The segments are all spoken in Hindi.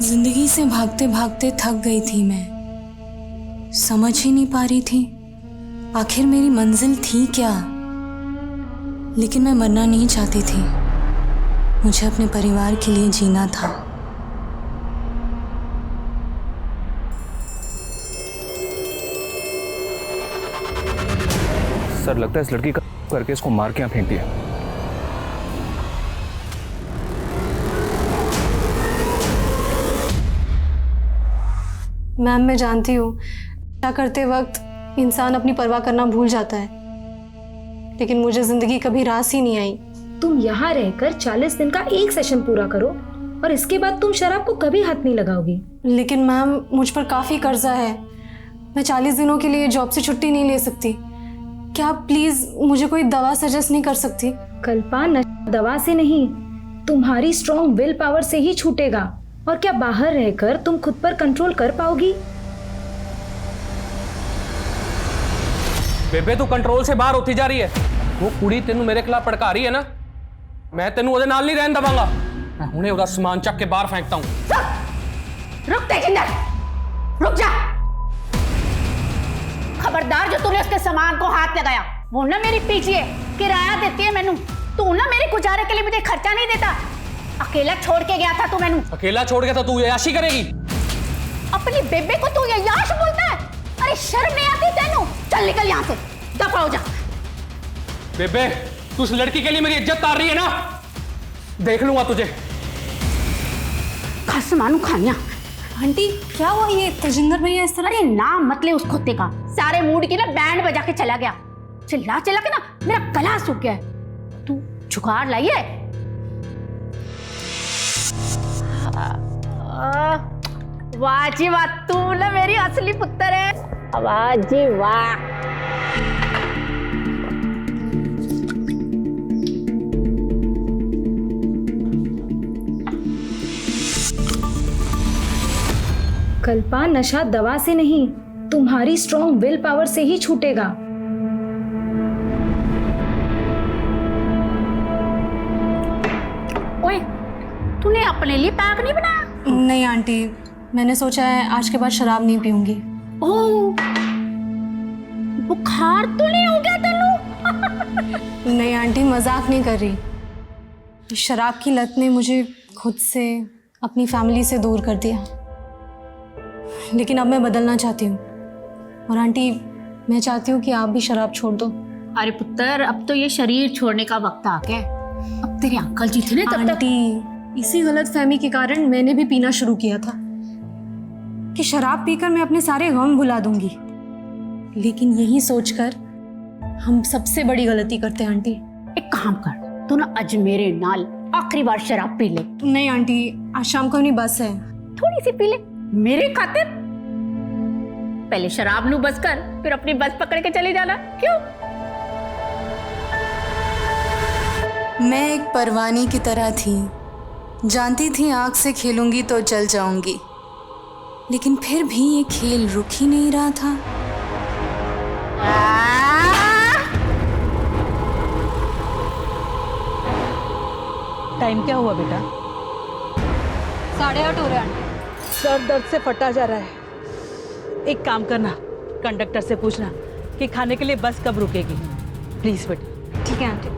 जिंदगी से भागते भागते थक गई थी मैं। समझ ही नहीं पा रही थी आखिर मेरी मंजिल थी क्या। लेकिन मैं मरना नहीं चाहती थी, मुझे अपने परिवार के लिए जीना था। सर लगता है इस लड़की का करके इसको मार के यहाँ फेंक दिया। मैम मैं जानती हूँ क्या करते वक्त इंसान अपनी परवाह करना भूल जाता है, लेकिन मुझे जिंदगी कभी रास ही नहीं आई। तुम यहाँ रहकर 40 दिन का एक सेशन पूरा करो और इसके बाद तुम शराब को कभी हाथ नहीं लगाओगी। लेकिन मैम मुझ पर काफ़ी कर्जा है, मैं 40 दिनों के लिए जॉब से छुट्टी नहीं ले सकती। क्या आप प्लीज़ मुझे कोई दवा सजेस्ट नहीं कर सकती? कल्पा, नशा दवा से नहीं, तुम्हारी स्ट्रॉन्ग विल पावर से ही छूटेगा। और क्या बाहर रहकर तुम खुद पर कंट्रोल कर पाओगी? बेबे तू कंट्रोल से बाहर होती जा रही है। वो कुड़ी तेनू मेरे खिलाफ भड़का रही है ना, मैं तेनू ओदे नाल नहीं रहन दवांगा। मैं हुणे ओदा सामान चक के बाहर फेंकता हूं। रुक तेजिंदर, रुक जा। खबरदार जो तूने उसके सामान को हाथ लगाया, वो ना मेरी पीछे है, किराया देती है मैनू। तू ना मेरे गुजारे के लिए मुझे खर्चा नहीं देता। अकेला छोड़ के गया था तू मैनू। अकेला छोड़ गया था तू याशी करेगी? अपनी बेबे को तू याश बोलता है? अरे शर्म नहीं आती तेनू? चल निकल यहाँ से, दफा हो जा। बेबे तू उस लड़की के लिए मेरी इज्जत तार रही है ना, देख लूंगा तुझे। खस मानू खानिया। आंटी क्या हुआ, ये तेजिंदर भैया इस तरह? अरे नाम मत ले उस कुत्ते का, सारे मूड की ना बैंड बजा के चला गया। चिल्ला चिल्ला के ना मेरा गला सूख गया है। तू जुगाड़ लाई है? वाह जी वाह, तू ना मेरी असली पुत्र है। वाह जी वाह। कल्पा, नशा दवा से नहीं, तुम्हारी स्ट्रॉन्ग विल पावर से ही छूटेगा। ओए, तूने अपने लिए पैक नहीं बनाया? नहीं आंटी, मैंने सोचा है आज के बाद शराब नहीं पीऊंगी। ओह, बुखार तो नहीं हो गया तेनू? नहीं आंटी, मजाक नहीं कर रही। शराब की लत ने मुझे खुद से, अपनी फैमिली से दूर कर दिया, लेकिन अब मैं बदलना चाहती हूँ। और आंटी मैं चाहती हूँ कि आप भी शराब छोड़ दो। अरे पुत्र, अब तो ये शरीर छोड़ने का वक्त आ गया। अब तेरे अंकल जी थे ना तब तक। आंटी इसी गलत फहमी के कारण मैंने भी पीना शुरू किया था कि शराब पीकर मैं अपने सारे गम भुला दूंगी, लेकिन यही सोचकर हम सबसे बड़ी गलती करते हैं आंटी। एक काम कर, तू ना आज मेरे नाल आखिरी बार शराब पी ले। नहीं आंटी, आज शाम को अपनी बस है। थोड़ी सी पी ले मेरे खातिर। पहले शराब नू बस कर, फिर अपनी बस पकड़ के चली जाना। क्यों? मैं एक परवानी की तरह थी, जानती थी आग से खेलूंगी तो जल जाऊंगी, लेकिन फिर भी ये खेल रुक ही नहीं रहा था। टाइम क्या हुआ बेटा? 8:30 हो रहे हैं। सर दर्द से फटा जा रहा है। एक काम करना, कंडक्टर से पूछना कि खाने के लिए बस कब रुकेगी। प्लीज बेटा। ठीक है aunty.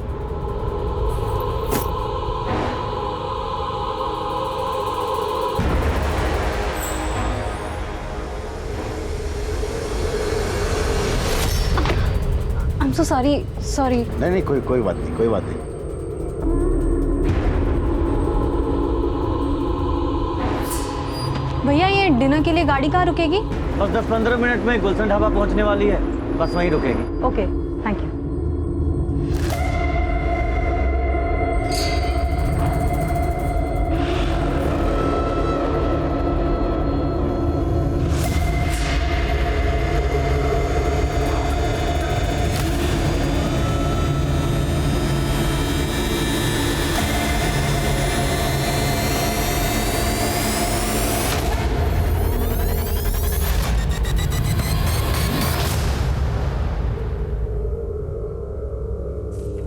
I am so sorry. नहीं नहीं, कोई बात नहीं, कोई बात नहीं। भैया ये डिनर के लिए गाड़ी कहाँ रुकेगी? बस 10-15 मिनट में गुलशन ढाबा पहुंचने वाली है, बस वहीं रुकेगी। Okay, thank you.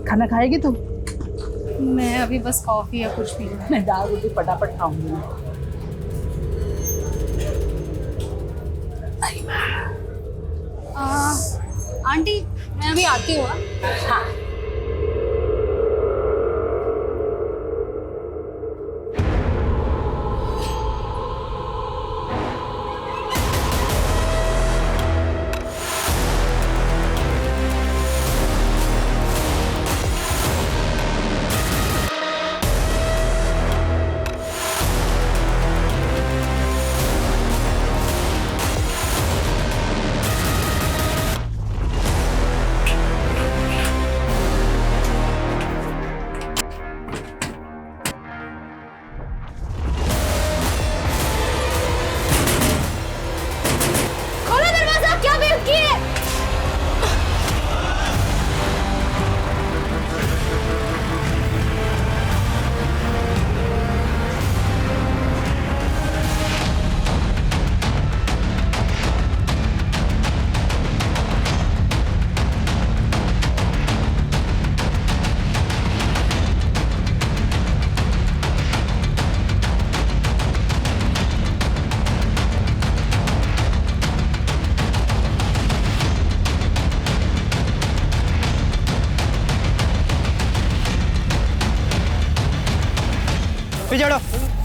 खाना खाएगी तू? मैं अभी बस कॉफी या कुछ पी लूं। मैं दाल रोटी फटाफट खाऊंगी। आंटी मैं अभी आती हूँ। हाँ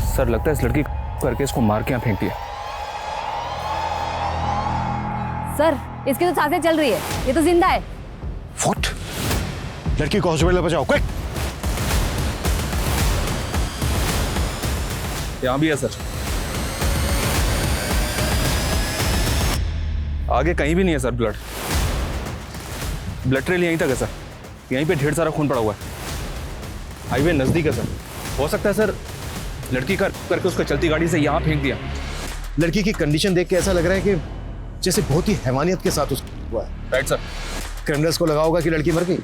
सर लगता है इस लड़की करके इसको मार के यहाँ फेंक दिया। सर इसकी तो सांसें चल रही है, ये तो जिंदा है। व्हाट? लड़की को हॉस्पिटल पहुंचाओ क्विक। यहाँ भी है सर। आगे कहीं भी नहीं है सर ब्लड ट्रेल यहीं तक है सर। यहीं पे ढेर सारा खून पड़ा हुआ है। हाईवे नजदीक है सर। हो सकता है सर लड़की करके उसको चलती गाड़ी से यहाँ फेंक दिया। लड़की की कंडीशन देख के ऐसा लग रहा है कि जैसे बहुत ही हैवानियत के साथ उसको हुआ है। Right sir. क्रिमिनल्स को लगा होगा कि लड़की मर गई,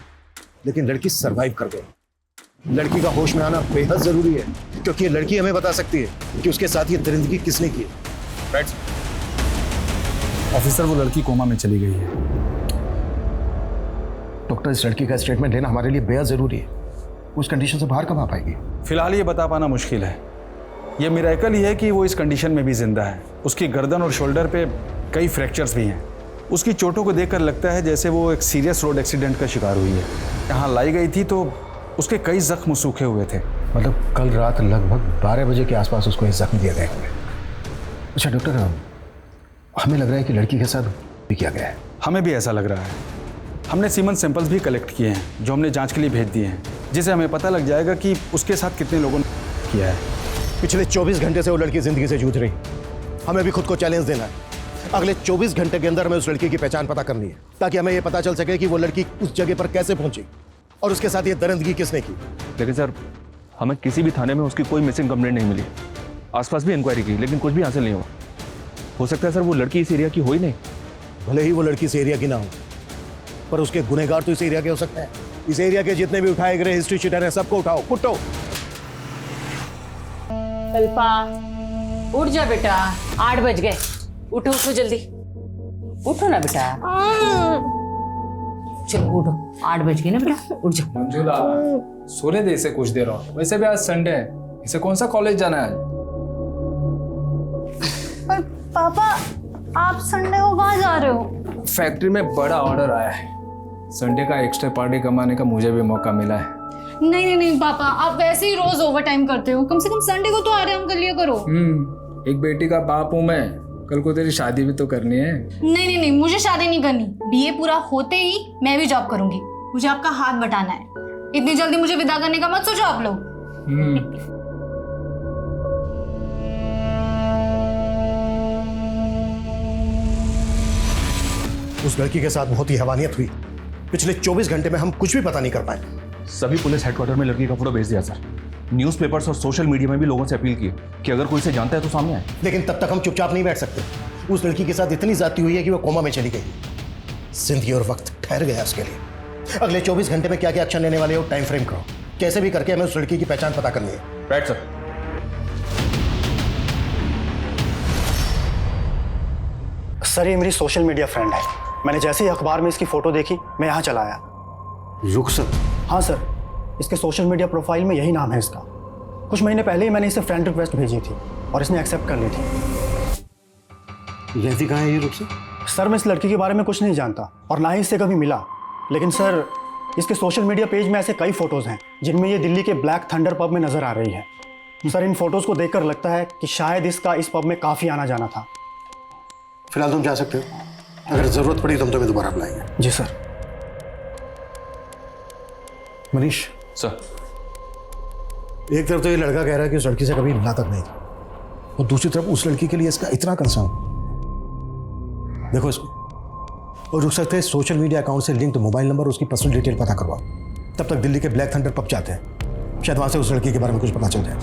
लेकिन लड़की सरवाइव कर गई। लड़की का होश में आना बेहद जरूरी है, क्योंकि ये लड़की हमें बता सकती है कि उसके साथ ये दरिंदगी किसने की है। Right sir. ऑफिसर वो लड़की कोमा में चली गई है। डॉक्टर इस लड़की का स्टेटमेंट लेना हमारे लिए बेहद जरूरी है। उस कंडीशन से बाहर कब आ पाएगी? फिलहाल ये बता पाना मुश्किल है। ये मिरेकल ही है कि वो इस कंडीशन में भी जिंदा है। उसकी गर्दन और शोल्डर पे कई फ्रैक्चर्स भी हैं। उसकी चोटों को देखकर लगता है जैसे वो एक सीरियस रोड एक्सीडेंट का शिकार हुई है। यहाँ लाई गई थी तो उसके कई जख्म सूखे हुए थे। मतलब कल रात लगभग 12 बजे के आसपास उसको ये जख्म दिया गया है। अच्छा डॉक्टर, हमें लग रहा है कि लड़की के साथ भी किया गया है। हमें भी ऐसा लग रहा है। हमने सीमन सैंपल्स भी कलेक्ट किए हैं जो हमने जांच के लिए भेज दिए हैं, जिससे हमें पता लग जाएगा कि उसके साथ कितने लोगों ने किया है। पिछले 24 घंटे से वो लड़की जिंदगी से जूझ रही। हमें भी खुद को चैलेंज देना है। अगले 24 घंटे के अंदर हमें उस लड़की की पहचान पता करनी है, ताकि हमें यह पता चल सके कि वो लड़की उस जगह पर कैसे पहुंची और उसके साथ ये दरिंदगी किसने की। लेकिन सर हमें किसी भी थाने में उसकी कोई मिसिंग कंप्लेंट नहीं मिली। आसपास भी इंक्वायरी की लेकिन कुछ भी हासिल नहीं हुआ। हो सकता है सर वो लड़की इस एरिया की हो ही नहीं। भले ही वो लड़की इस एरिया की ना हो, पर उसके गुनहगार तो इस एरिया के हो सकते हैं। इस एरिया के जितने भी उठाए गए हिस्ट्री शीटर हैं सबको उठाओ, कुटो। कल्पा उठ जा बेटा, 8 बज गए। उठो उठो जल्दी, उठो ना बेटा। चलो उठो, 8 बज गए ना बेटा, उठ जाओ। मंजुला सोने दे इसे कुछ देर और। वैसे भी आज संडे है, इसे कौन सा कॉलेज जाना है? पर पापा आप संडे को कहाँ जा रहे हो? फैक्ट्री में बड़ा ऑर्डर आया है। संडे का एक्स्ट्रा पार्टी कमाने का मुझे भी मौका मिला है। नहीं नहीं पापा, आप वैसे ही रोज ओवर टाइम करते हो। कम से कम संडे को तो आराम कर लिया करो। एक बेटी का बाप हूँ मैं। कल को तेरी शादी भी तो करनी है। नहीं, मुझे शादी नहीं करनी। बीए पूरा होते ही मैं भी जॉब करूंगी। मुझे आपका हाथ बटाना है। इतनी जल्दी मुझे विदा करने का मत सोचो आप लोग। उस लड़की के साथ बहुत ही हैवानियत हुई। पिछले 24 घंटे में हम कुछ भी पता नहीं कर पाए। सभी पुलिस हेडक्वार्टर में लड़की का फोटो भेज दिया सर। न्यूज़पेपर्स और सोशल मीडिया में भी लोगों से अपील की कि अगर कोई इसे जानता है तो सामने आए। लेकिन तब तक हम चुपचाप नहीं बैठ सकते। उस लड़की के साथ इतनी ज्यादती हुई है कि वो कोमा में चली गई। जिंदगी और वक्त ठहर गया उसके लिए। अगले 24 घंटे में क्या क्या एक्शन लेने वाले हो टाइम फ्रेम करो। कैसे भी करके हमें उस लड़की की पहचान पता करनी है। Right sir. सर ये मेरी सोशल मीडिया फ्रेंड है। मैंने जैसे ही अखबार में इसकी फोटो देखी मैं यहाँ चला आया। रुखसत? हाँ सर, इसके सोशल मीडिया प्रोफाइल में यही नाम है इसका। कुछ महीने पहले ही मैंने इसे फ्रेंड रिक्वेस्ट भेजी थी और इसने एक्सेप्ट कर ली थी। रहती कहाँ है ये रुखसत? सर मैं इस लड़की के बारे में कुछ नहीं जानता और ना ही इससे कभी मिला, लेकिन सर इसके सोशल मीडिया पेज में ऐसे कई फोटोज़ हैं जिनमें ये दिल्ली के ब्लैक थंडर पब में नज़र आ रही है। सर इन फोटोज़ को देखकर लगता है कि शायद इसका इस पब में काफ़ी आना जाना था। फिलहाल तुम जा सकते हो, अगर ज़रूरत पड़ी तो हम तुम्हें दोबारा बुलाएंगे। जी सर। मनीष सर, एक तरफ तो ये लड़का कह रहा है कि उस लड़की से कभी मिला तक नहीं था, और दूसरी तरफ उस लड़की के लिए इसका इतना कंसर्न। देखो इसको, और रुक सकते हैं सोशल मीडिया अकाउंट से लिंक्ड मोबाइल नंबर, उसकी पर्सनल डिटेल पता करवाओ। तब तक दिल्ली के ब्लैक थंडर पब जाते हैं, शायद वहां से उस लड़की के बारे में कुछ पता चल जाए।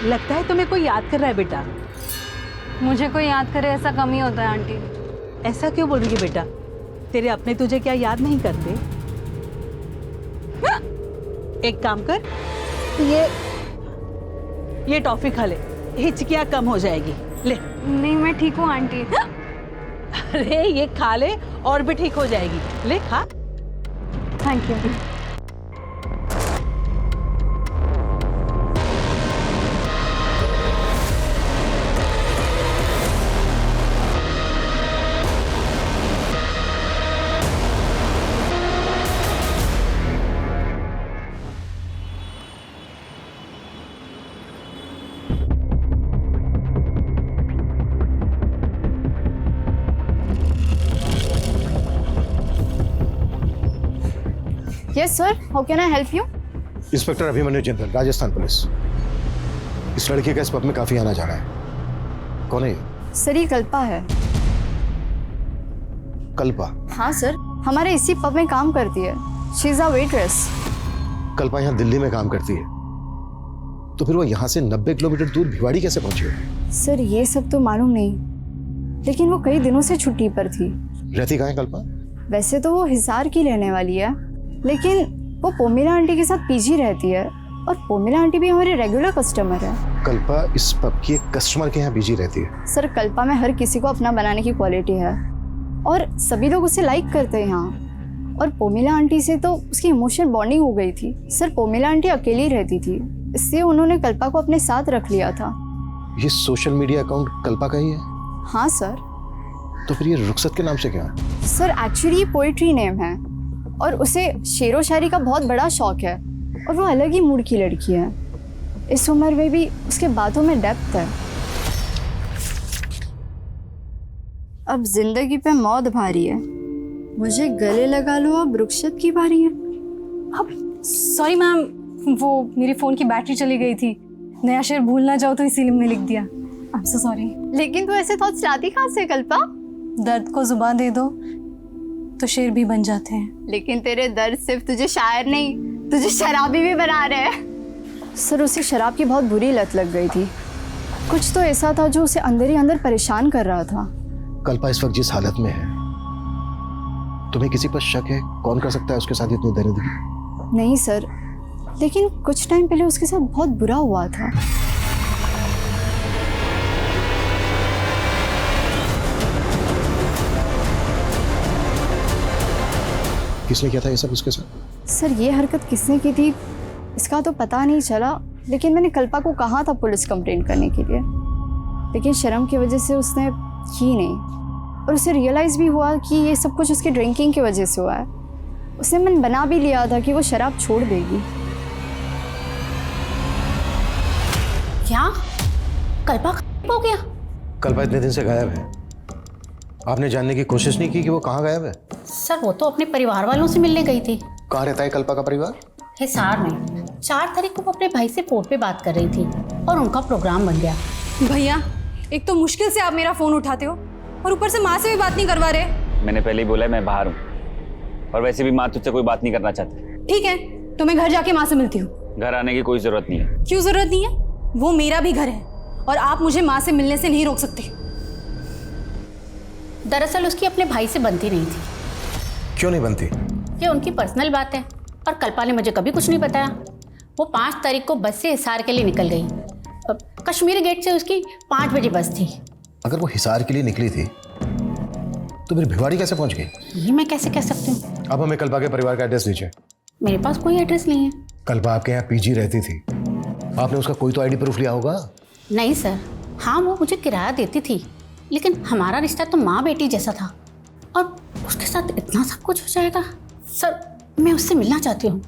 लगता है तुम्हें कोई याद कर रहा है बेटा। मुझे कोई याद करे ऐसा कम ही होता है आंटी। ऐसा क्यों बोल रही है बेटा? तेरे अपने तुझे क्या याद नहीं करते? एक काम कर, ये टॉफी खा ले, हिचकियाँ कम हो जाएगी। ले। नहीं मैं ठीक हूँ आंटी। अरे ये खा ले और भी ठीक हो जाएगी। ले खा। Thank you. Yes sir, how can I help you? Inspector Abhimanyu Jindal, Rajasthan police. इस लड़के का इस पब में काफी आना जाना है। कौन है ये? सर ये कल्पा है। कल्पा? हाँ सर, हमारे इसी पब में काम करती है। She is a waitress. Kalpa यहाँ दिल्ली में काम करती है, तो फिर वो यहाँ से 90 किलोमीटर दूर भिवाड़ी कैसे पहुंची है? सर ये सब तो मालूम नहीं, लेकिन वो कई दिनों से छुट्टी पर थी। रहती कहाँ है कल्पा? वैसे तो वो हिसार की रहने वाली है, लेकिन वो पोमिला आंटी के साथ पीजी रहती है, और पोमिला आंटी भी हमारे रेगुलर कस्टमर है। कल्पा इस पब की एक कस्टमर के यहाँ बिजी रहती है? सर कल्पा में हर किसी को अपना बनाने की क्वालिटी है, और सभी लोग उसे लाइक करते हैं यहाँ। और पोमिला आंटी से तो उसकी इमोशनल बॉन्डिंग हो गई थी। सर पोमिला आंटी अकेली रहती थी, इसलिए उन्होंने कल्पा को अपने साथ रख लिया था। ये सोशल मीडिया अकाउंट कल्पा का ही है? हाँ सर। तो फिर ये रुखसत के नाम से क्या है? सर एक्चुअली ये पोइट्री नेम है, और उसे शेरो शायरी का बहुत बड़ा शौक है, और वो अलग ही मूड की लड़की है। इस उम्र में भी उसके बातों में डेप्थ है। अब जिंदगी पे मौत भारी है, मुझे गले लगा लो, अब रुखसत की बारी है। अब सॉरी मैम, वो मेरी फ़ोन की बैटरी चली गई थी। नया शेर भूल ना जाओ तो इसीलिए मैंने लिख दिया। I am so sorry. लेकिन तू ऐसे थॉट्स लाती कहाँ से कल्पा? दर्द को जुबान दे दो तो शेर भी बन जाते हैं। लेकिन तेरे दर्द सिर्फ तुझे शायर नहीं, तुझे शराबी भी बना रहे हैं। सर उसे शराब की बहुत बुरी लत लग गई थी। कुछ तो ऐसा था जो उसे अंदर ही अंदर परेशान कर रहा था। कल्पा इस वक्त जिस हालत में है, तुम्हें किसी पर शक है? कौन कर सकता है उसके साथ इतनी दरिद्री? नहीं सर, लेकिन कुछ टाइम पहले उसके साथ बहुत बुरा हुआ था। किसने किया था ये सब उसके साथ? सर ये हरकत किसने की थी इसका तो पता नहीं चला, लेकिन मैंने कल्पा को कहा था पुलिस कंप्लेंट करने के लिए, लेकिन शर्म की वजह से उसने की नहीं। और उसे रियलाइज़ भी हुआ कि ये सब कुछ उसकी ड्रिंकिंग की वजह से हुआ है। उसने मन बना भी लिया था कि वो शराब छोड़ देगी। क्या कल्पा हो गया? कल्पा इतने दिन से गायब है, आपने जानने की कोशिश नहीं की कि वो कहाँ गायब है? सर वो तो अपने परिवार वालों से मिलने गई थी। कहाँ रहता है कल्पा का परिवार? हिसार में। 4 तारीख को वो अपने भाई से फोन पे बात कर रही थी और उनका प्रोग्राम बन गया। भैया एक तो मुश्किल से आप मेरा फ़ोन उठाते हो, और ऊपर से माँ से भी बात नहीं करवा रहे। मैंने पहले ही बोला है मैं बाहर हूँ, और वैसे भी माँ तुझसे कोई बात नहीं करना चाहती। ठीक है, तो मैं घर जाके माँ से मिलती हूँ। घर आने की कोई जरूरत नहीं है। क्यों जरूरत नहीं है? वो मेरा भी घर है, और आप मुझे माँ से मिलने से नहीं रोक सकते। दरअसल उसकी अपने भाई से बनती नहीं थी। क्यों नहीं बनती? ये उनकी पर्सनल बात है, और कल्पा ने मुझे कभी कुछ नहीं बताया। वो 5 तारीख को बस से हिसार के लिए निकल गई। कश्मीरी गेट से उसकी 5 बजे बस थी। अगर वो हिसार के लिए निकली थी तो फिर भिवाड़ी कैसे पहुंच गई? ये मैं कैसे कह सकती हूँ? अब हमें कल्पा के परिवार का एड्रेस दीजिए। मेरे पास कोई एड्रेस नहीं है। कल्पा आपके यहाँ पीजी रहती थी, आपने उसका कोई तो आईडी प्रूफ लिया होगा? नहीं सर, हाँ वो मुझे किराया देती थी, लेकिन हमारा रिश्ता तो माँ बेटी जैसा था, और उसके साथ इतना सब कुछ हो जाएगा। सर मैं उससे मिलना चाहती हूँ।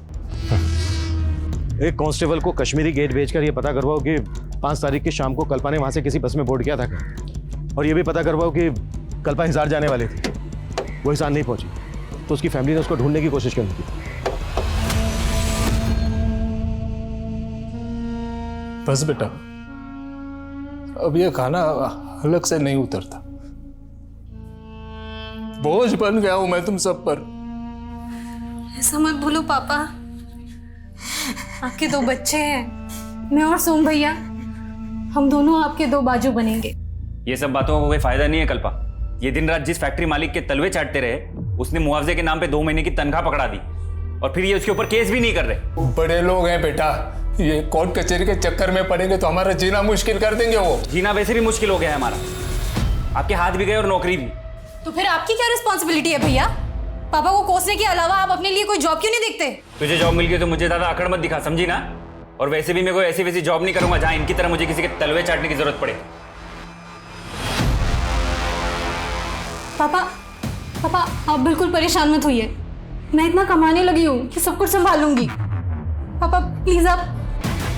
एक कांस्टेबल को कश्मीरी गेट भेजकर ये पता करवाओ कि 5 तारीख की शाम को कल्पा ने वहां से किसी बस में बोर्ड किया था क्या? और ये भी पता करवाओ कि कल्पा हिसार जाने वाली थी, वो हिसार नहीं पहुंची, तो उसकी फैमिली ने उसको ढूंढने की कोशिश करनी थी। बस बेटा, अब ये खाना अलग से नहीं उतरता। बोझ बन गया हूं मैं तुम सब पर। ऐसा मत बोलो पापा, आपके 2 बच्चे हैं, मैं और सोम भैया, हम दोनों आपके 2 बाजू बनेंगे। ये सब बातों का कोई फायदा नहीं है कल्पा। ये दिन रात जिस फैक्ट्री मालिक के तलवे चाटते रहे, उसने मुआवजे के नाम पे 2 महीने की तनख्वाह पकड़ा दी, और फिर ये उसके ऊपर केस भी नहीं कर रहे। बड़े लोग हैं बेटा, ये कोर्ट कचहरी के चक्कर में पड़ेंगे तो हमारा जीना मुश्किल कर देंगे। वो जीना वैसे भी मुश्किल हो गया है हमारा, आपके हाथ भी गए और नौकरी भी। तो फिर आपकी क्या रिस्पॉन्सिबिलिटी है भैया? पापा को कोसने के अलावा आप अपने लिए कोई जॉब क्यों नहीं देखते? तुझे जॉब मिल गई तो मुझे ज्यादा अकड़ मत दिखा, समझी ना? और वैसे भी मैं कोई ऐसी वैसी जॉब नहीं करूंगा जहां इनकी तरह मुझे किसी के तलवे चाटने की जरूरत पड़े। पापा आप बिल्कुल परेशान मत होइए, मैं इतना कमाने लगी हूँ कि सब कुछ संभालूंगी। पापा प्लीज आप,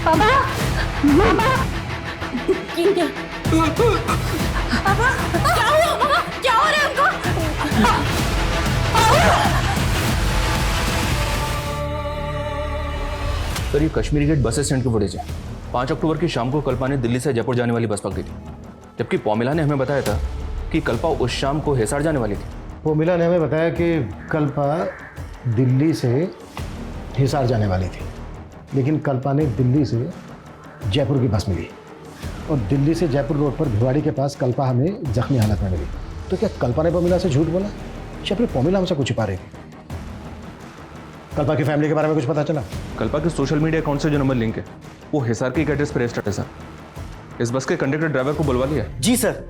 पापा क्या हुआ? पापा क्या हो रहा है उनको? सर ये कश्मीरी गेट बस स्टैंड की फुटेज है। 5 अक्टूबर की शाम को कल्पा ने दिल्ली से जयपुर जाने वाली बस पकड़ी थी, जबकि पौमिला ने हमें बताया था कि कल्पा उस शाम को हिसार जाने वाली थी। पौमिला ने हमें बताया कि कल्पा दिल्ली से हिसार जाने वाली थी, लेकिन कल्पा ने दिल्ली से जयपुर की बस मिली, और दिल्ली से जयपुर रोड पर भिवाड़ी के पास कल्पा हमें जख्मी हालत में मिली। तो क्या कल्पा ने पौमिला से झूठ बोला, या फिर पौमिला हमसे कुछ छिपा रही थी? कल्पा की फैमिली के बारे में कुछ पता चला? कल्पा के सोशल मीडिया अकाउंट से जो नंबर लिंक है वो हिसार के एड्रेस पर रजिस्टर्ड है सर। इस बस के कंडक्टर ड्राइवर को बुलवा लिया? जी सर,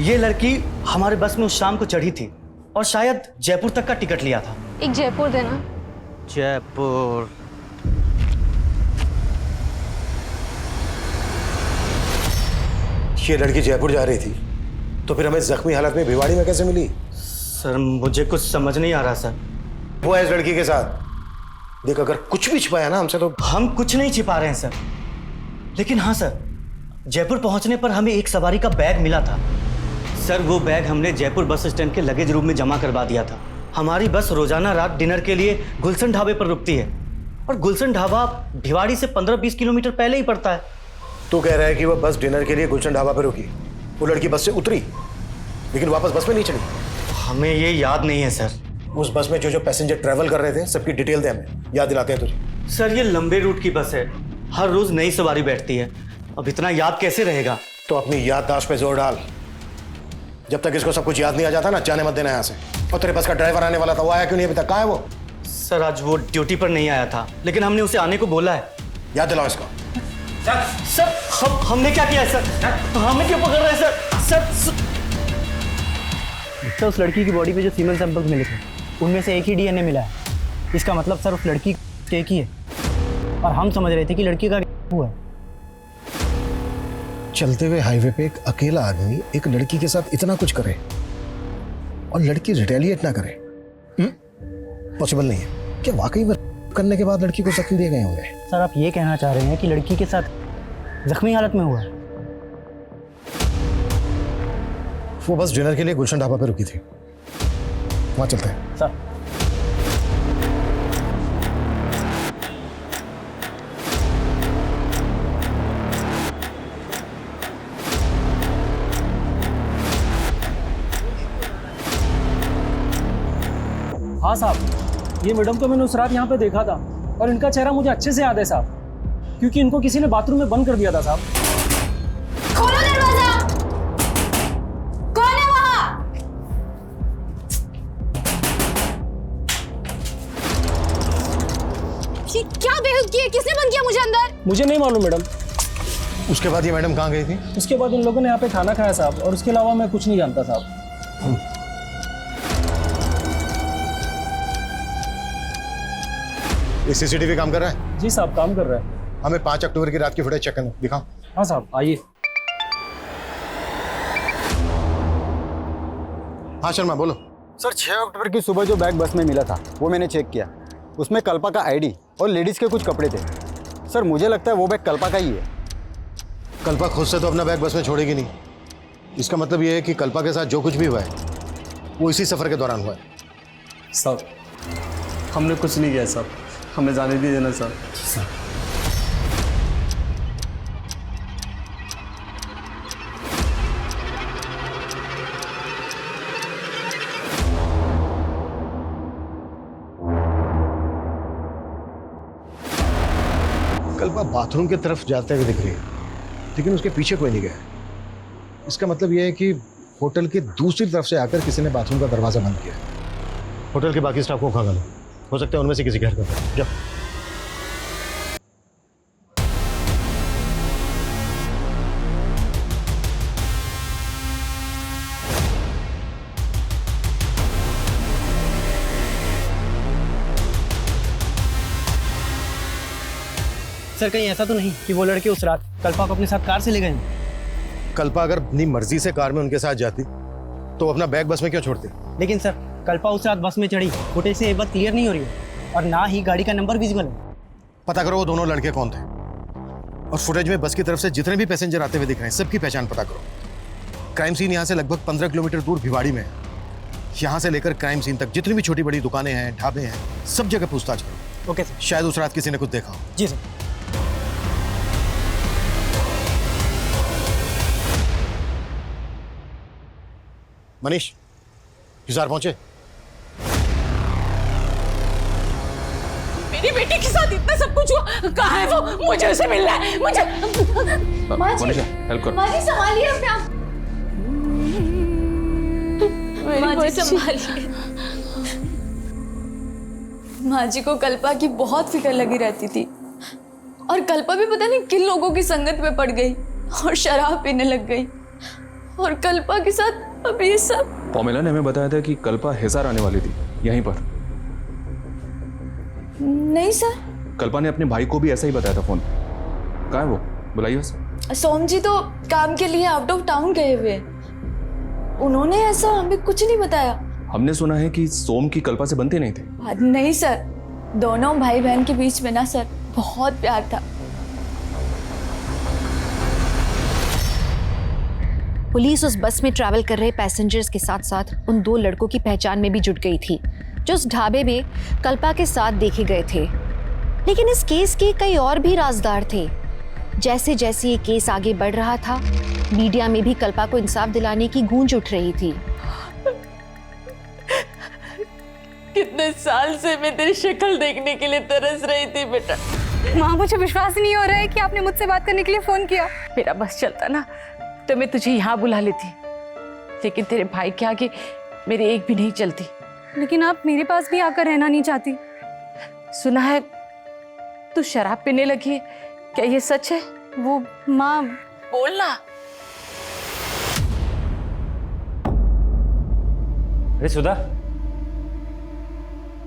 ये लड़की हमारे बस में उस शाम को चढ़ी थी और शायद जयपुर तक का टिकट लिया था। एक जयपुर देना। जयपुर। ये लड़की जयपुर जा रही थी, तो फिर हमें जख्मी हालत में भिवाड़ी में कैसे मिली? सर मुझे कुछ समझ नहीं आ रहा सर। वो है इस लड़की के साथ। देख अगर कुछ भी छिपाया ना हमसे तो। हम कुछ नहीं छिपा रहे हैं सर, लेकिन हाँ सर, जयपुर पहुंचने पर हमें एक सवारी का बैग मिला था। सर वो बैग हमने जयपुर बस स्टैंड के लगेज रूम में जमा करवा दिया था। हमारी बस रोजाना रात डिनर के लिए गुलशन ढाबे पर रुकती है, और गुलशन ढाबा भिवाड़ी से 15-20 किलोमीटर पहले ही पड़ता है। तू कह रहा है कि वो बस डिनर के लिए गुलशन ढाबा पर रुकी, वो लड़की बस से उतरी लेकिन वापस बस में नहीं चढ़ी? हमें ये याद नहीं है सर। उस बस में जो पैसेंजर ट्रैवल कर रहे थे सबकी डिटेल दे, हमें याद दिलाते हैं तुझे। सर ये लंबे रूट की बस है, हर रोज नई सवारी बैठती है, अब इतना याद कैसे रहेगा? तो अपनी याददाश्त पे जोर डाल। जब तक इसको सब कुछ याद नहीं आ जाता ना, जाने मत देना यहाँ से। और तेरे बस का ड्राइवर आने वाला था, वो आया क्यों नहीं अभी तक? कहाँ है वो? सर आज वो ड्यूटी पर नहीं आया था, लेकिन हमने उसे आने को बोला है। याद दिलाओ इसको। सर हमने क्या किया है सर? हमें क्यों पकड़ रहे हैं सर? सर उस लड़की की बॉडी पे जो सीमेंट सैंपल्स मिले थे उनमें से एक ही डीएनए मिला है। इसका मतलब सर उस लड़की एक ही है, और हम समझ रहे थे कि लड़की का हुआ है। चलते हुए हाईवे पे एक अकेला आदमी एक लड़की के साथ इतना कुछ करे और लड़की रिटेलिएट ना करे, पॉसिबल नहीं है। क्या वाकई में करने के बाद लड़की को जख्म दिए गए होंगे? सर आप ये कहना चाह रहे हैं कि लड़की के साथ जख्मी हालत में हुआ है? वो बस डिनर के लिए गुलशन ढाबा पे रुकी थी, वहां चलते हैं। सर हाँ साहब, ये मैडम को मैंने उस रात यहाँ पे देखा था, और इनका चेहरा मुझे अच्छे से याद है साहब, क्योंकि इनको किसी ने बाथरूम में बंद कर दिया था साहब। खोलो दरवाजा, कौन है वहां? ये क्या बेहुदगी है? किसने बंद किया मुझे अंदर? मुझे नहीं मालूम मैडम। उसके बाद ये मैडम कहाँ गई थी? उसके बाद इन लोगों ने यहाँ पे खाना खाया साहब, और उसके अलावा मैं कुछ नहीं जानता साहब। ये सीसीटीवी काम कर रहा है? जी साहब, काम कर रहा है। हमें 5 अक्टूबर की रात की फुटेज चेक करना, दिखाओ। हाँ साहब, आइए। हाँ शर्मा बोलो। सर 6 अक्टूबर की सुबह जो बैग बस में मिला था वो मैंने चेक किया, उसमें कल्पा का आईडी और लेडीज़ के कुछ कपड़े थे। सर मुझे लगता है वो बैग कल्पा का ही है। कल्पा खुद से तो अपना बैग बस में छोड़ेगी नहीं। इसका मतलब ये है कि कल्पा के साथ जो कुछ भी हुआ है वो इसी सफ़र के दौरान हुआ है। साहब हमने कुछ नहीं किया साहब, हमें जाने दीजिए ना साहब। कल्पा बाथरूम की तरफ जाते हुए दिख रही है, लेकिन उसके पीछे कोई नहीं गया। इसका मतलब यह है कि होटल की दूसरी तरफ से आकर किसी ने बाथरूम का दरवाजा बंद किया। होटल के बाकी स्टाफ को खंगालो, हो सकता है उनमें से किसी घर का। जाओ। सर कहीं ऐसा तो नहीं कि वो लड़के उस रात कल्पा को अपने साथ कार से ले गए? कल्पा अगर अपनी मर्जी से कार में उनके साथ जाती तो अपना बैग बस में क्यों छोड़ती? लेकिन सर कल्पा उस रात बस में चढ़ी, फुटेज से ये बात क्लियर नहीं हो रही है और ना ही गाड़ी का नंबर विजिबल है। पता करो वो दोनों लड़के कौन थे, और फुटेज में बस की तरफ से जितने भी पैसेंजर आते हुए दिख रहे हैं सबकी पहचान पता करो। क्राइम सीन यहाँ से लगभग 15 किलोमीटर दूर भिवाड़ी में है। यहाँ से लेकर क्राइम सीन तक जितनी भी छोटी बड़ी दुकानें हैं, ढाबे हैं, सब जगह पूछताछ करो। Okay sir. शायद उस रात किसी ने कुछ देखा हो। जी सर। मनीष, हिसार पहुंचे? मेरी बेटी के साथ इतना सब कुछ हुआ, कहाँ है वो? मुझे उसे मिलना है, मुझे। मनीषा हेल्प करो। माँ जी संभालिए अपने आप। माँ जी संभालिए। माँ जी को कल्पा की बहुत फिक्र लगी रहती थी, और कल्पा भी पता नहीं किन लोगों की संगत में पड़ गई और शराब पीने लग गई, और कल्पा के साथ अब ये सब। पॉमेला ने हमें बताया था कि कल्पा हिसार आने वाली थी यहीं पर। नहीं सर, कल्पा ने अपने भाई को भी ऐसा ही बताया था फोन। कहाँ है वो, बुलाइए उसे। सोम जी तो काम के लिए आउट ऑफ टाउन गए हुए, उन्होंने ऐसा हमें कुछ नहीं बताया। हमने सुना है कि सोम की कल्पा से बनते नहीं थे। नहीं सर, दोनों भाई बहन के बीच में ना सर बहुत प्यार था। पुलिस उस बस में ट्रैवल कर रहे पैसेंजर्स के साथ साथ उन 2 लड़कों की पहचान में भी जुट गई थी जो उस ढाबे में कल्पा के साथ देखे गए थे। लेकिन इस केस के कई और भी राजदार थे। जैसे जैसे ये केस आगे बढ़ रहा था, मीडिया में भी कल्पा को इंसाफ दिलाने की गूंज उठ रही थी। कितने साल से मैं तेरी शक्ल देखने के लिए तरस रही थी बेटा। माँ मुझे विश्वास नहीं हो रहा है कि आपने मुझसे बात करने के लिए फोन किया। मेरा बस चलता ना तो मैं तुझे यहाँ बुला लेती, लेकिन तेरे भाई के आगे मेरी एक भी नहीं चलती। लेकिन आप मेरे पास भी आकर रहना नहीं चाहती। सुना है तू शराब पीने लगी है, क्या ये सच है? वो माँ बोलना। अरे सुधा,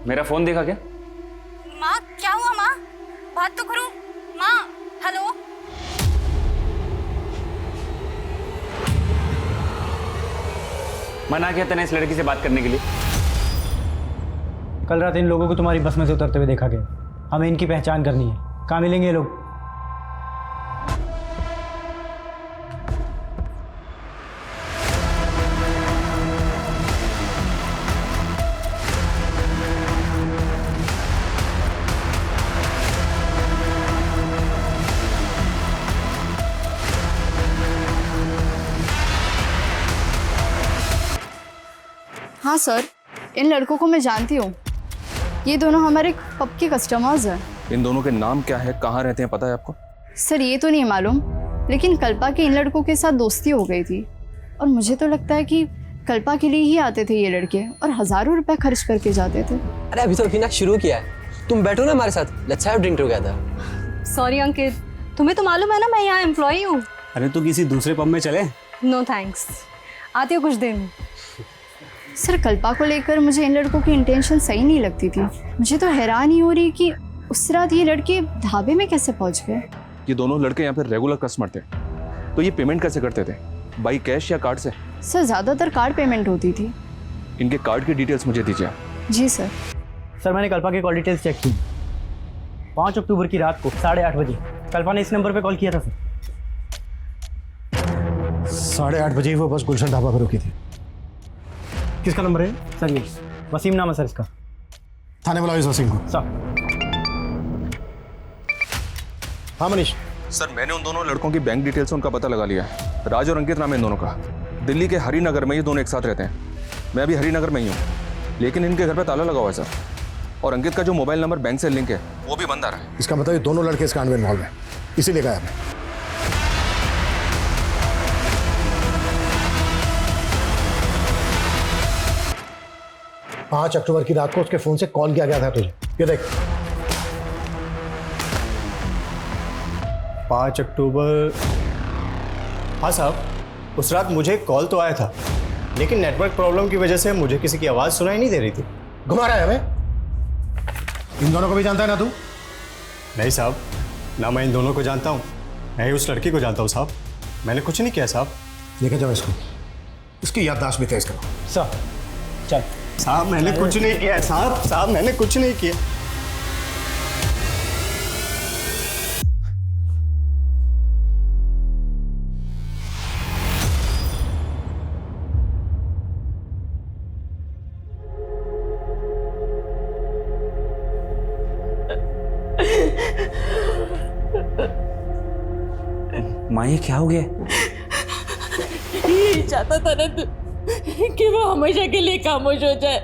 मेरा फोन देखा क्या? माँ क्या हुआ? माँ बात तो करो। माँ हेलो। मना किया तूने इस लड़की से बात करने के लिए? कल रात इन लोगों को तुम्हारी बस में से उतरते हुए देखा गया। हमें इनकी पहचान करनी है। कहाँ मिलेंगे ये लोग? हाँ सर, इन लड़कों को मैं जानती हूँ। ये दोनों हमारे पब के कस्टमर्स हैं। इन दोनों के नाम क्या है, कहाँ रहते हैं, पता है आपको? सर ये तो नहीं मालूम, लेकिन कल्पा के इन लड़कों के साथ दोस्ती हो गई थी, और मुझे तो लगता है कि कल्पा के लिए ही आते थे ये लड़के और हज़ारों रुपए खर्च करके जाते थे। अरे अभी तो अभी ना शुरू किया है, तुम बैठो ना हमारे साथ, let's have drink together. Sorry Ankit, तुम्हें तो मालूम है ना मैं यहाँ एम्प्लॉई हूँ। अरे तो किसी दूसरे पब में चले? नो थैंक्स, आती हूँ कुछ देर में। सर कल्पा को लेकर मुझे इन लड़कों की इंटेंशन सही नहीं लगती थी। मुझे तो हैरान ही हो रही कि उस रात ये लड़के ढाबे में कैसे पहुंच गए? ये दोनों लड़के यहाँ पे रेगुलर कस्टमर थे, तो ये पेमेंट कैसे करते थे, बाई कैश या कार्ड से? सर ज़्यादातर कार्ड पेमेंट होती थी। इनके कार्ड की डिटेल्स मुझे दीजिए आप। जी सर। सर मैंने कल्पा की कॉल डिटेल्स चेक की। 5 अक्टूबर की रात को 8:30 बजे कल्पा ने इस नंबर पे कॉल किया था सर। 8:30 बजे वो बस गुलशन ढाबा पर रुकी थी। किसका नंबर है सर? ये वसीम नाम है सर इसका। थाने बुलाओ इस वसीम को। सर। हाँ मनीष। सर मैंने उन दोनों लड़कों की बैंक डिटेल्स से उनका पता लगा लिया है। राज और अंकित नाम है इन दोनों का। दिल्ली के हरिनगर में ये दोनों एक साथ रहते हैं। मैं भी हरिनगर में ही हूँ, लेकिन इनके घर पे ताला लगा हुआ है सर। और अंकित का जो मोबाइल नंबर बैंक से लिंक है वो भी बंद आ रहा है। इसका मतलब ये दोनों लड़के इस कांड में इन्वॉल्व हैं, इसीलिए गायब है। पाँच अक्टूबर की रात को उसके फोन से कॉल किया गया था तुझे, ये देख। 5 अक्टूबर। हाँ साहब, उस रात मुझे कॉल तो आया था, लेकिन नेटवर्क प्रॉब्लम की वजह से मुझे किसी की आवाज़ सुनाई नहीं दे रही थी। घुमा रहा है हमें। इन दोनों को भी जानता है ना तू? नहीं साहब, ना मैं इन दोनों को जानता हूँ, मैं ही उस लड़की को जानता हूँ साहब। मैंने कुछ नहीं किया साहब। लेके जाओ इसको, इसकी याददाश्त भी तेज करो। साहब चल। साहब मैंने कुछ नहीं किया साहब मैंने कुछ नहीं किया। माँ ये क्या हो गया? ये चाहता था ना तू कि वो हमेशा के लिए खामोश हो जाए।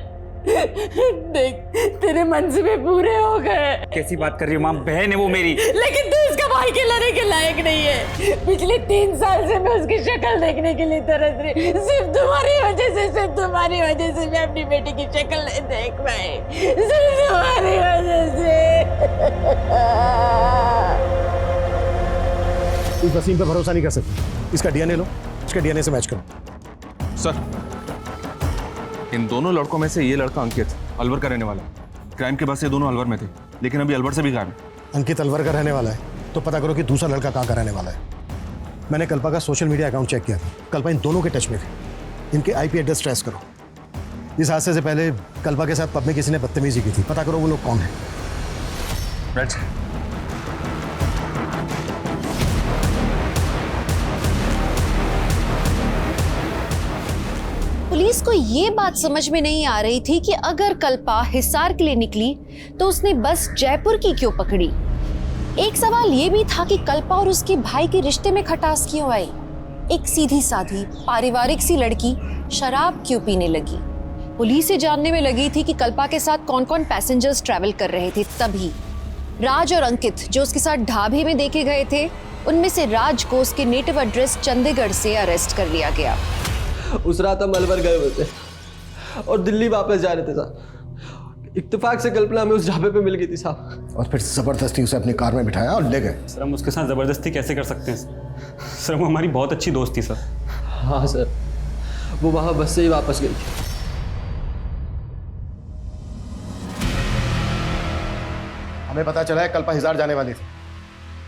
देख तेरे मंसूबे पूरे हो गए। कैसी बात कर रही हो माँ? बहन है वो मेरी। लेकिन तू उसका भाई खिलाने के लायक नहीं है। पिछले 3 साल से मैं उसकी शक्ल देखने के लिए तरस रही। सिर्फ तुम्हारी वजह से मैं अपनी बेटी की शक्ल नहीं देख पाई। सिर्फ तुम्हारी वजह से। इस वसीम पे भरोसा नहीं कर सकते। इसका डीएनए लो, इसके डीएनए से मैच करो। सर इन दोनों लड़कों में से ये लड़का अंकित अलवर का रहने वाला है। क्राइम के बाद से दोनों अलवर में थे, लेकिन अभी अलवर से भी गायब है। अंकित अलवर का रहने वाला है तो पता करो कि दूसरा लड़का कहाँ का रहने वाला है। मैंने कल्पा का सोशल मीडिया अकाउंट चेक किया था, कल्पा इन दोनों के टच में थी। इनके आईपी एड्रेस ट्रेस करो। इस हादसे से पहले कल्पा के साथ पब में किसी ने बदतमीजी की थी, पता करो वो लोग कौन है। पुलिस को ये बात समझ में नहीं आ रही थी कि अगर कल्पा हिसार के लिए निकली तो उसने बस जयपुर की क्यों पकड़ी। एक सवाल ये भी था कि कल्पा और उसके भाई के रिश्ते में खटास क्यों आई। एक सीधी साधी पारिवारिक सी लड़की शराब क्यों पीने लगी। पुलिस से जानने में लगी थी कि कल्पा के साथ कौन कौन पैसेंजर्स ट्रैवल कर रहे थे। तभी राज और अंकित जो उसके साथ ढाबे में देखे गए थे, उनमें से राज को उसके नेटिव एड्रेस चंडीगढ़ से अरेस्ट कर लिया गया। उस रात हम अलवर गए हुए थे और दिल्ली वापस जा रहे थे साहब। इत्तेफाक से कल्पना हमें उस ढाबे पे मिल गई थी साहब। और फिर जबरदस्ती उसे अपनी कार में बिठाया और ले गए। सर हम उसके साथ ज़बरदस्ती कैसे कर सकते हैं सर? वो हमारी बहुत अच्छी दोस्त थी सर। हाँ सर, वो वहाँ बस से ही वापस गई थी। हमें पता चला है कल्पा हिसार जाने वाली थी,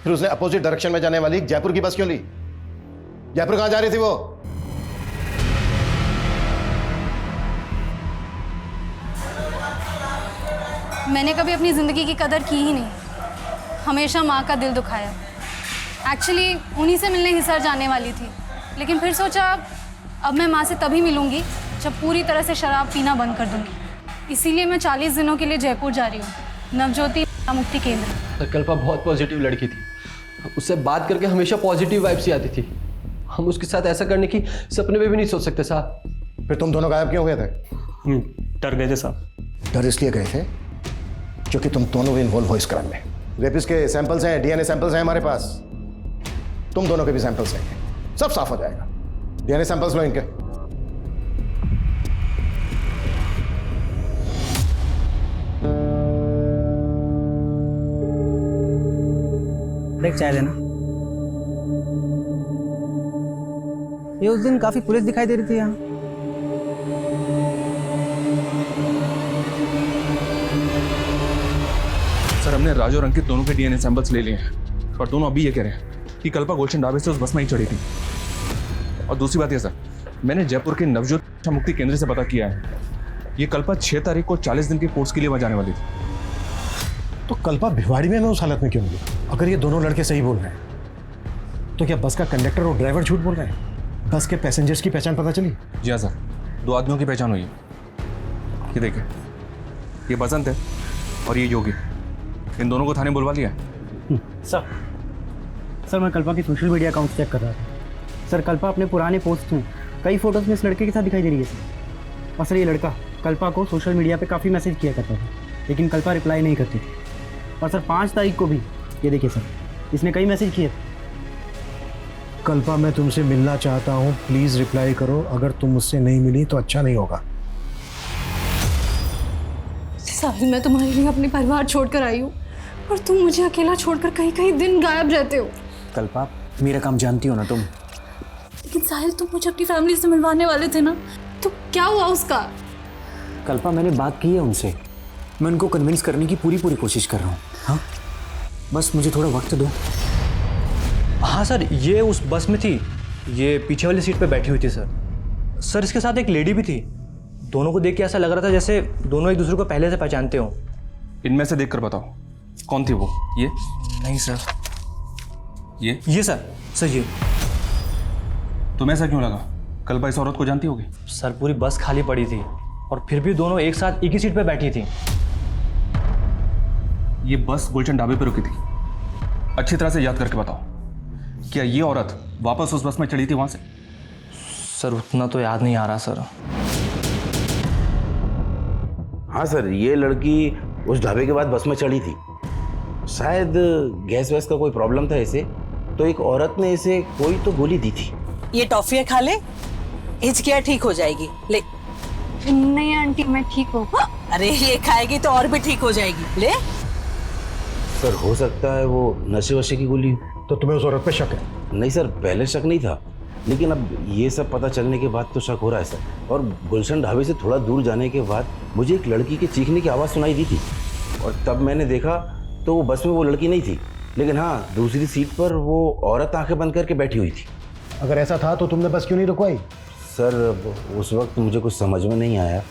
फिर उसने अपोजिट डायरेक्शन में जाने वाली जयपुर की बस क्यों ली? जयपुर कहाँ जा रही थी वो? मैंने कभी अपनी ज़िंदगी की कदर की ही नहीं, हमेशा माँ का दिल दुखाया। एक्चुअली उन्हीं से मिलने हिसार जाने वाली थी, लेकिन फिर सोचा अब मैं माँ से तभी मिलूँगी जब पूरी तरह से शराब पीना बंद कर दूँगी। इसीलिए मैं 40 दिनों के लिए जयपुर जा रही हूँ, नवज्योति मुक्ति केंद्र। सर कल्पा बहुत पॉजिटिव लड़की थी, उससे बात करके हमेशा पॉजिटिव वाइब्स ही आती थी। हम उसके साथ ऐसा करने की सपने में भी नहीं सोच सकते साहब। फिर तुम दोनों गायब क्यों हुए थे? हम डर गए थे साहब। डर इसलिए गए थे क्योंकि तुम दोनों भी इन्वॉल्व हो इस क्राइम में। रेपिस्ट के सैंपल्स हैं, डीएनए सैंपल्स हैं हमारे पास, तुम दोनों के भी सैंपल्स हैं, सब साफ हो जाएगा। डीएनए सैंपल्स लो इनके। देख चाय देना। ये उस दिन काफी पुलिस दिखाई दे रही थी यहाँ। सर हमने राज और अंकित दोनों के डीएनए सैंपल्स ले लिए हैं, पर दोनों अभी ये कह रहे हैं कि कल्पा गुलशन ढाबे से उस बस में ही चढ़ी थी। और दूसरी बात ये सर, मैंने जयपुर के नवजोत शिक्षा मुक्ति केंद्र से पता किया है, ये कल्पा 6 तारीख को 40 दिन के कोर्स के लिए वहाँ जाने वाली थी। तो कल्पा भिवाड़ी में उस हालत में क्यों मिली? अगर ये दोनों लड़के सही बोल रहे हैं तो क्या बस का कंडक्टर और ड्राइवर झूठ बोल रहे हैं? बस के पैसेंजर्स की पहचान पता चली? जी हाँ सर, 2 आदमियों की पहचान हुई है। ये देखिए, ये बसंत है और ये योगी, इन दोनों को थाने बुलवा लिया है। सर मैं कल्पा की सोशल मीडिया अकाउंट चेक कर रहा था। सर कल्पा अपने पुराने पोस्ट में कई फोटोज में इस लड़के के साथ दिखाई दे रही है सर। और सर ये लड़का कल्पा को सोशल मीडिया पे काफ़ी मैसेज किया करता था, लेकिन कल्पा रिप्लाई नहीं करती थी। और सर 5 तारीख को भी ये देखिए सर, इसने कई मैसेज किए। कल्पा मैं तुमसे मिलना चाहता हूँ, प्लीज रिप्लाई करो। अगर तुम मुझसे नहीं मिली तो अच्छा नहीं होगा। साहिल, मैं तुम्हारे लिए अपने परिवार छोड़कर आई हूँ और तुम मुझे अकेला छोड़कर कहीं कहीं दिन गायब रहते हो। कल्पा मेरा काम जानती हो ना तुम। लेकिन साहिल, तुम मुझे अपनी फैमिली से मिलवाने वाले थे ना, तो क्या हुआ उसका? कल्पा मैंने बात की है उनसे, मैं उनको कन्विंस करने की पूरी कोशिश कर रहा हूँ। हाँ बस मुझे थोड़ा वक्त दो। हाँ सर, ये उस बस में थी, ये पीछे वाली सीट पे बैठी हुई थी सर। सर इसके साथ एक लेडी भी थी। दोनों को देख के ऐसा लग रहा था जैसे दोनों एक दूसरे को पहले से पहचानते हो। इनमें से देखकर बताओ कौन थी वो? ये नहीं सर। ये सर ये। तुम्हें ऐसा क्यों लगा? कल्पा इस औरत को जानती होगी? सर पूरी बस खाली पड़ी थी और फिर भी दोनों एक साथ एक ही सीट पे बैठी थी। ये बस गुलशन ढाबे पर रुकी थी, अच्छी तरह से याद करके बताओ, क्या ये औरत वापस उस बस में चढ़ी थी वहां से? सर उतना तो याद नहीं आ रहा सर। हाँ सर, ये लड़की उस ढाबे के बाद बस में चढ़ी थी। शायद गैस वैस का कोई प्रॉब्लम था इसे, तो एक औरत ने इसे कोई तो गोली दी थी। ये टॉफियाँ खा ले, हिचकियाँ ठीक हो जाएगी। ले। नहीं आंटी, मैं ठीक हूँ। अरे ये खाएगी तो और भी ठीक हो जाएगी। ले। सर हो सकता है वो नशे वशे की गोली। तो तुम्हें उस औरत पे शक है? नहीं सर, पहले शक नहीं था, लेकिन अब ये सब पता चलने के बाद तो शक हो रहा है सर। और गुलशन ढाबे से थोड़ा दूर जाने के बाद मुझे एक लड़की के चीखने की आवाज़ सुनाई दी थी, और तब मैंने देखा तो वो बस में वो लड़की नहीं थी, लेकिन हाँ दूसरी सीट पर वो औरत आंखें बंद करके बैठी हुई थी। अगर ऐसा था तो तुमने बस क्यों नहीं रुकवाई? सर उस वक्त मुझे कुछ समझ में नहीं आया,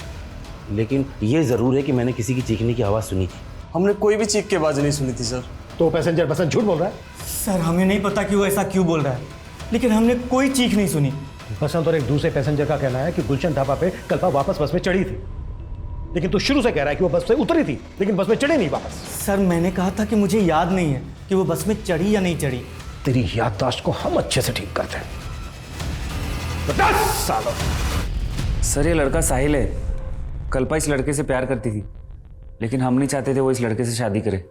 लेकिन ये ज़रूर है कि मैंने किसी की चीखने की आवाज़ सुनी थी। हमने कोई भी चीख के आवाज़ नहीं सुनी थी सर। तो पैसेंजर बसंत झूठ बोल रहा है? सर हमें नहीं पता कि वो ऐसा क्यों बोल रहा है, लेकिन हमने कोई चीख नहीं सुनी। बसंत और एक दूसरे पैसेंजर का कहना है कि गुलशन ढाबा पे कल्पा वापस बस में चढ़ी थी, लेकिन तू शुरू से कह रहा है कि वो बस से उतरी थी लेकिन बस में चढ़ी नहीं वापस। सर मैंने कहा था कि मुझे याद नहीं है कि वो बस में चढ़ी या नहीं चढ़ी। तेरी याददाश्त को हम अच्छे से ठीक करते हैं। 10 सालों। सर ये लड़का साहिल है, कल्पा इस लड़के से प्यार करती थी, लेकिन हम नहीं चाहते थे वो इस लड़के से शादी करे।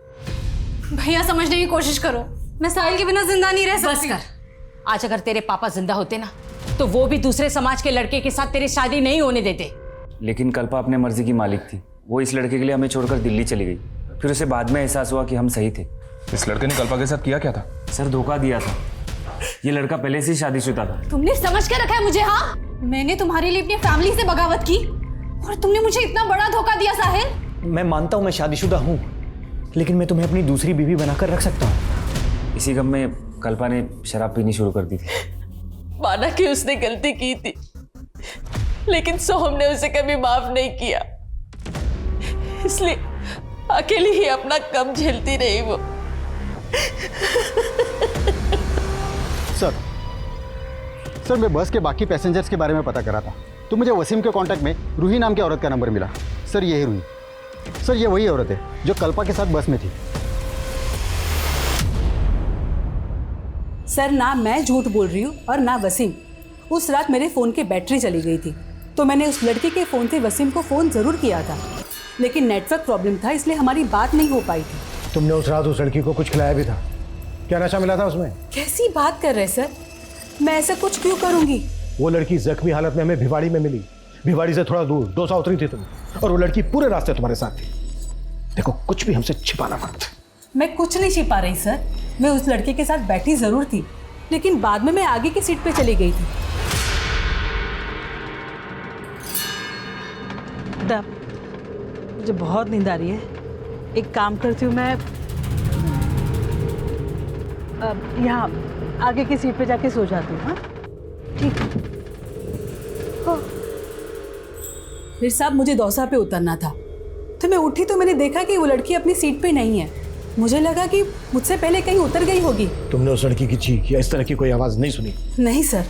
भैया समझने की कोशिश करो, मैं साहिल के बिना जिंदा नहीं रह बस सकती। कर। आज अगर तेरे पापा जिंदा होते ना, तो वो भी दूसरे समाज के लड़के के साथ तेरी शादी नहीं होने देते। लेकिन कल्पा अपने मर्जी की मालिक थी, वो इस लड़के के लिए हमें छोड़कर दिल्ली चली गई। फिर उसे बाद में एहसास हुआ कि हम सही थे। इस लड़के ने कल्पा के साथ किया क्या था? सर धोखा दिया था, ये लड़का पहले से ही शादीशुदा था। तुमने समझ के रखा है मुझे? हाँ, मैंने तुम्हारे लिए अपनी फैमिली से बगावत की और तुमने मुझे इतना बड़ा धोखा दिया साहिल। मैं मानता हूँ मैं शादीशुदा हूँ, लेकिन मैं तुम्हें अपनी दूसरी बीवी बनाकर रख सकता हूँ। इसी गम में कल्पा ने शराब पीनी शुरू कर दी थी। माना कि उसने गलती की थी, लेकिन सोहम ने उसे कभी माफ नहीं किया, इसलिए अकेली ही अपना कम झेलती रही वो। सर मैं बस के बाकी पैसेंजर्स के बारे में पता करा था, तो मुझे वसीम के कांटेक्ट में रूही नाम की औरत का नंबर मिला। सर ये है रूही। सर ये वही औरत है जो कल्पा के साथ बस में थी। सर ना मैं झूठ बोल रही हूँ और ना वसीम। उस रात मेरे फ़ोन की बैटरी चली गई थी, तो मैंने उस लड़की के फ़ोन से वसीम को फ़ोन ज़रूर किया था, लेकिन नेटवर्क प्रॉब्लम था, इसलिए हमारी बात नहीं हो पाई थी। तुमने उस रात उस लड़की को कुछ खिलाया भी था? क्या नशा मिला था उसमें? कैसी बात कर रहे सर, मैं ऐसा कुछ क्यों करूँगी? वो लड़की जख्मी हालत में हमें भिवाड़ी में मिली। भिवाड़ी से थोड़ा दूर डोसा उतरी थी तुम, और वो लड़की पूरे रास्ते तुम्हारे साथ थी। देखो कुछ भी हमसे छिपाना मत। मैं कुछ नहीं छिपा रही सर, मैं उस लड़के के साथ बैठी ज़रूर थी, लेकिन बाद में मैं आगे की सीट पे चली गई थी। मुझे बहुत नींद आ रही है, एक काम करती हूँ, मैं यहाँ आगे की सीट पे जाके सो जाती हूँ। हाँ ठीक है। फिर साहब मुझे दौसा पे उतरना था, तो मैं उठी तो मैंने देखा कि वो लड़की अपनी सीट पे नहीं है। मुझे लगा कि मुझसे पहले कहीं उतर गई होगी। तुमने उस लड़की की चीख या इस तरह की कोई आवाज नहीं सुनी? नहीं सर।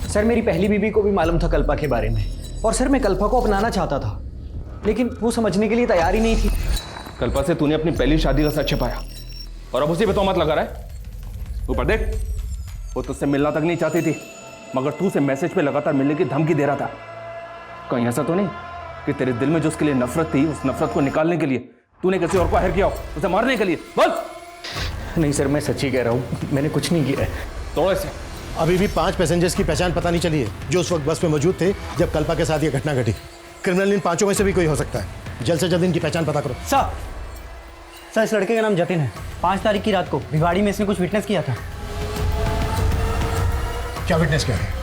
सर मेरी पहली बीवी को भी मालूम था कल्पा के बारे में, और सर मैं कल्पा को अपनाना चाहता था, लेकिन वो समझने के लिए तैयार ही नहीं थी। कल्पा से तूने अपनी पहली शादी का सच छिपाया और अब उसी पे तोहमत लगा रहा है। ऊपर देख, वो तुझसे मिलना तक नहीं चाहती थी, मगर तू उसे मैसेज पे लगातार मिलने की धमकी दे रहा था। कहीं ऐसा तो नहीं कि तेरे दिल में जो उसके लिए नफरत थी, उस नफरत को निकालने के लिए तूने किसी और को हायर किया हो, उसे मारने के लिए? बोल। नहीं सर, मैं सच्ची कह रहा हूँ, मैंने कुछ नहीं किया है। थोड़े से अभी भी 5 पैसेंजर्स की पहचान पता नहीं चली है जो उस वक्त बस में मौजूद थे जब कल्पा के साथ ये घटना घटी। क्रिमिनल इन 5 में से भी कोई हो सकता है। जल्द से जल्द इनकी पहचान पता करो। सर इस लड़के का नाम जतिन है। 5 तारीख की रात को भिवाड़ी में इसने कुछ विटनेस किया था। क्या विटनेस किया है?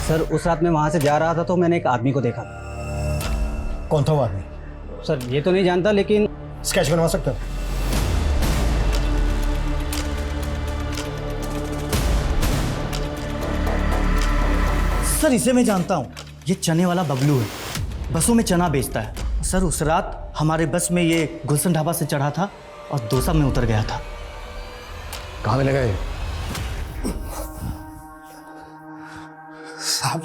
सर उस रात मैं वहाँ से जा रहा था तो मैंने एक आदमी को देखा। कौन था वो आदमी? सर ये तो नहीं जानता, लेकिन स्केच बनवा सकता है? सर इसे मैं जानता हूँ, ये चने वाला बबलू है, बसों में चना बेचता है। सर उस रात हमारे बस में ये गुलशन ढाबा से चढ़ा था और दौसा में उतर गया था। कहाँ मिलेगा ये? साहब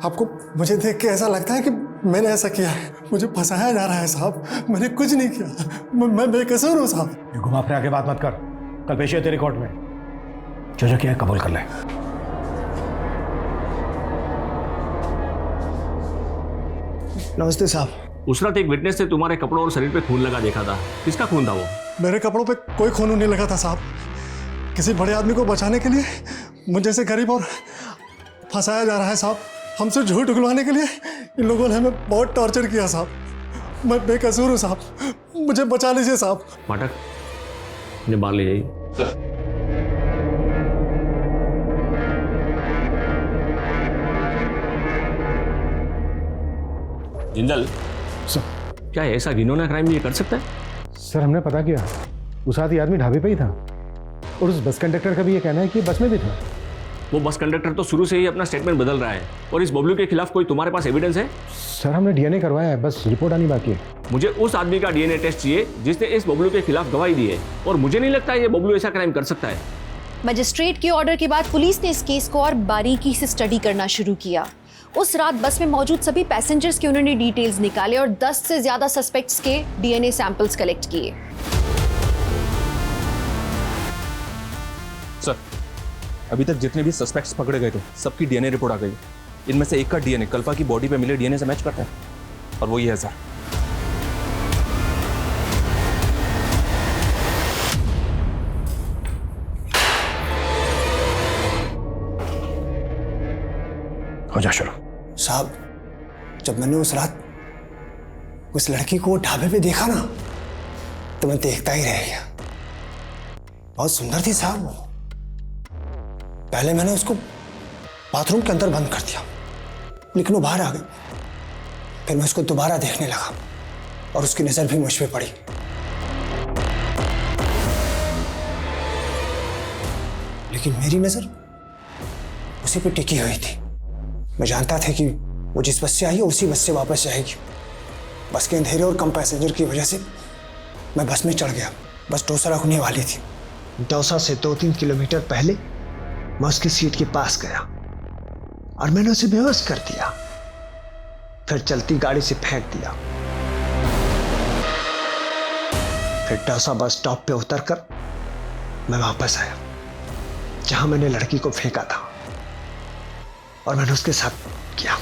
आपको मुझे देख के ऐसा लगता है कि मैंने ऐसा किया है, मुझे फंसाया जा रहा है साहब। मैंने कुछ नहीं किया, मैं बेकसूर हूँ साहब। ये घुमा फिरा के बात मत कर, कल पेशी है तेरी कोर्ट में। जो किया है कबूल कर ले। नमस्ते साहब। उस रात एक विटनेस ने तुम्हारे कपड़ों और शरीर पे खून लगा देखा था। किसका खून था वो? मेरे कपड़ों पे कोई खून नहीं लगा था साहब। किसी बड़े आदमी को बचाने के लिए मुझे जैसे गरीब और फंसाया जा रहा है साहब। हमसे झूठ उगलवाने के लिए इन लोगों ने हमें बहुत टॉर्चर किया साहब। मैं बेकसूर हूँ साहब, मुझे बचा लीजिए साहब। पाठक, इन्हें बाहर ले जाइए। जिंदल सर, क्या ऐसा घिनौना क्राइम ये कर सकता है? सर हमने पता किया, उस आदमी आदमी ढाबे पे ही था और उस बस कंडक्टर का भी ये कहना है कि बस में भी था। वो बस कंडक्टर तो शुरू से ही अपना स्टेटमेंट बदल रहा है। और इस बबलू के खिलाफ कोई तुम्हारे पास एविडेंस है? सर हमने डीएनए करवाया है, बस रिपोर्ट आनी बाकी है। मुझे उस आदमी का डीएनए टेस्ट चाहिए जिसने इस बबलू के खिलाफ गवाही दी है, और मुझे नहीं लगता ये बबलू ऐसा क्राइम कर सकता है। मजिस्ट्रेट के ऑर्डर के बाद पुलिस ने इस केस को और बारीकी से स्टडी करना शुरू किया। उस रात बस में मौजूद सभी पैसेंजर्स के उन्होंने डिटेल्स निकाले और 10 से ज्यादा सस्पेक्ट्स के डीएनए सैंपल्स कलेक्ट किए। सर, अभी तक जितने भी सस्पेक्ट्स पकड़े गए थे सबकी डीएनए रिपोर्ट आ गई। इनमें से एक का डीएनए कल्पा की बॉडी पे मिले डीएनए से मैच करता है और वो ये है सर। हो जा शुरू। साहब जब मैंने उस रात उस लड़की को ढाबे पे देखा ना तो मैं देखता ही रह गया। बहुत सुंदर थी साहब वो। पहले मैंने उसको बाथरूम के अंदर बंद कर दिया, लेकिन वो बाहर आ गई। फिर मैं उसको दोबारा देखने लगा और उसकी नजर भी मुझ पे पड़ी। लेकिन मेरी नजर उसी पे टिकी हुई थी। मैं जानता था कि वो जिस बस से आई है उसी बस से वापस जाएगी। बस के अंधेरे और कम पैसेंजर की वजह से मैं बस में चढ़ गया। बस दौसा रुकने वाली थी। दौसा से 2-3 किलोमीटर पहले मैं उसकी सीट के पास गया और मैंने उसे बेहोश कर दिया, फिर चलती गाड़ी से फेंक दिया। फिर दौसा बस स्टॉप पे उतरकर मैं वापस आया जहां मैंने लड़की को फेंका था और मैंने उसके साथ किया।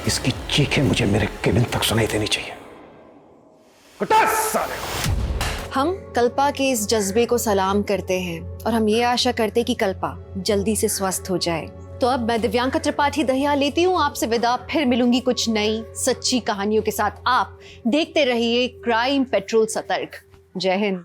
इसकी चीखें मुझे मेरे केबिन तक सुनाई देनी चाहिए। हम कल्पा के इस जज्बे को सलाम करते हैं और हम ये आशा करते हैं कि कल्पा जल्दी से स्वस्थ हो जाए। तो अब मैं दिव्यांका त्रिपाठी दहिया लेती हूँ आपसे विदा। फिर मिलूंगी कुछ नई सच्ची कहानियों के साथ। आप देखते रहिए क्राइम पेट्रोल सतर्क। जय हिंद।